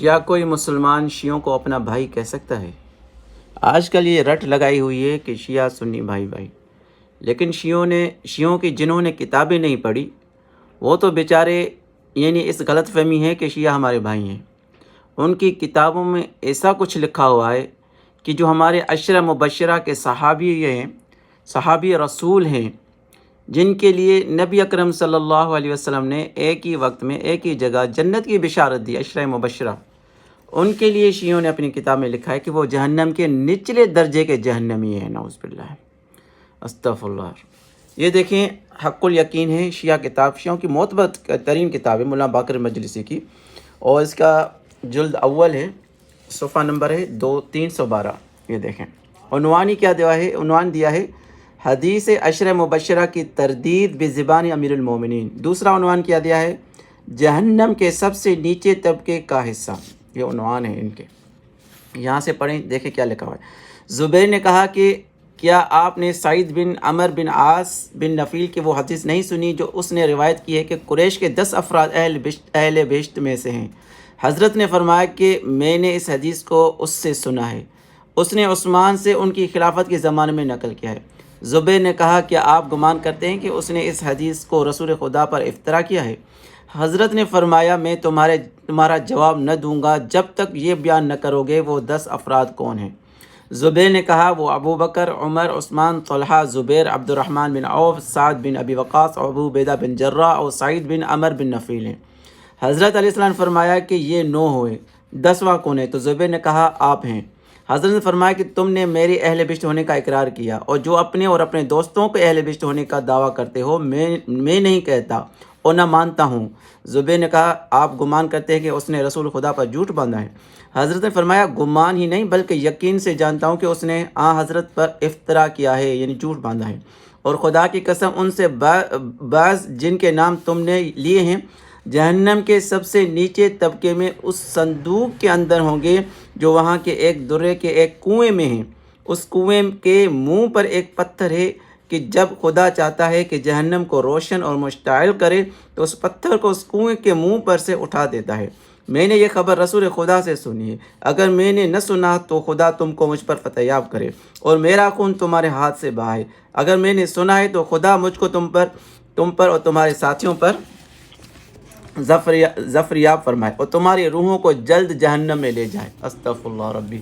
کیا کوئی مسلمان شیعوں کو اپنا بھائی کہہ سکتا ہے؟ آج کل یہ رٹ لگائی ہوئی ہے کہ شیعہ سنی بھائی بھائی، لیکن شیعوں کی جنہوں نے کتابیں نہیں پڑھی وہ تو بیچارے اس غلط فہمی ہے کہ شیعہ ہمارے بھائی ہیں۔ ان کی کتابوں میں ایسا کچھ لکھا ہوا ہے کہ جو ہمارے عشرہ مبشرہ کے صحابی رسول ہیں، جن کے لیے نبی اکرم صلی اللہ علیہ وسلم نے ایک ہی وقت میں ایک ہی جگہ جنت کی بشارت دی، عشرہ مبشرہ، ان کے لیے شیعوں نے اپنی کتاب میں لکھا ہے کہ وہ جہنم کے نچلے درجے کے جہنمی ہیں، نعوذ باللہ، استغفر اللہ۔ یہ دیکھیں، حق الیقین ہے شیعہ کتاب، شیعوں کی معتبر ترین کتاب ہے، مولانا باقر مجلسی کی، اور اس کا جلد اول ہے، صفحہ نمبر ہے 312۔ یہ دیکھیں عنوان دیا ہے حدیث عشرہ مبشرہ کی تردید بزبان امیر المومنین۔ دوسرا عنوان کیا دیا ہے جہنم کے سب سے نیچے طبقے کا حصہ۔ یہ عنوان ہے ان کے، یہاں سے پڑھیں، دیکھیں کیا لکھا ہوا ہے۔ زبیر نے کہا کہ کیا آپ نے سعید بن عمر بن عاص بن نفیل کی وہ حدیث نہیں سنی جو اس نے روایت کی ہے کہ قریش کے 10 افراد اہل بہشت میں سے ہیں؟ حضرت نے فرمایا کہ میں نے اس حدیث کو اس سے سنا ہے، اس نے عثمان سے ان کی خلافت کے زمانے میں نقل کیا ہے۔ زبیر نے کہا کیا آپ گمان کرتے ہیں کہ اس نے اس حدیث کو رسول خدا پر افترا کیا ہے؟ حضرت نے فرمایا میں تمہارا جواب نہ دوں گا جب تک یہ بیان نہ کرو گے وہ 10 افراد کون ہیں۔ زبیر نے کہا وہ ابو بکر، عمر، عثمان، طلحہ، زبیر، عبد الرحمن بن عوف، سعد بن ابی وقاص، ابو عبیدہ بن جراح اور سعید بن عمر بن نفیل ہیں۔ حضرت علیہ السلام نے فرمایا کہ یہ 9 ہوئے، 10واں کون ہے؟ تو زبیر نے کہا آپ ہیں۔ حضرت نے فرمایا کہ تم نے میرے اہل بہشت ہونے کا اقرار کیا، اور جو اپنے اور اپنے دوستوں کے اہل بہشت ہونے کا دعویٰ کرتے ہو میں نہیں کہتا اور نہ مانتا ہوں۔ زبیر نے کہا آپ گمان کرتے ہیں کہ اس نے رسول خدا پر جھوٹ باندھا ہے؟ حضرت نے فرمایا گمان ہی نہیں بلکہ یقین سے جانتا ہوں کہ اس نے حضرت پر افترا کیا ہے، یعنی جھوٹ باندھا ہے، اور خدا کی قسم ان سے بعض جن کے نام تم نے لیے ہیں جہنم کے سب سے نیچے طبقے میں اس صندوق کے اندر ہوں گے جو وہاں کے ایک درے کے ایک کنویں میں ہیں۔ اس کنویں کے منہ پر ایک پتھر ہے کہ جب خدا چاہتا ہے کہ جہنم کو روشن اور مشتعل کرے تو اس پتھر کو اس کنویں کے منہ پر سے اٹھا دیتا ہے۔ میں نے یہ خبر رسول خدا سے سنی ہے، اگر میں نے نہ سنا تو خدا تم کو مجھ پر فتح یاب کرے اور میرا خون تمہارے ہاتھ سے بہائے، اگر میں نے سنا ہے تو خدا مجھ کو تم پر اور تمہارے ساتھیوں پر ظفر یاب فرمائے اور تمہاری روحوں کو جلد جہنم میں لے جائے۔ استغفر اللہ ربی۔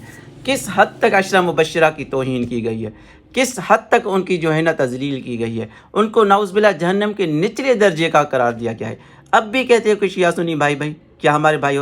کس حد تک عشرہ مبشرہ کی توہین کی گئی ہے، کس حد تک ان کی تذلیل کی گئی ہے، ان کو نعوذ باللہ جہنم کے نچلے درجے کا قرار دیا گیا ہے۔ اب بھی کہتے ہیں کہ شیعہ سنی بھائی بھائی، کیا ہمارے بھائی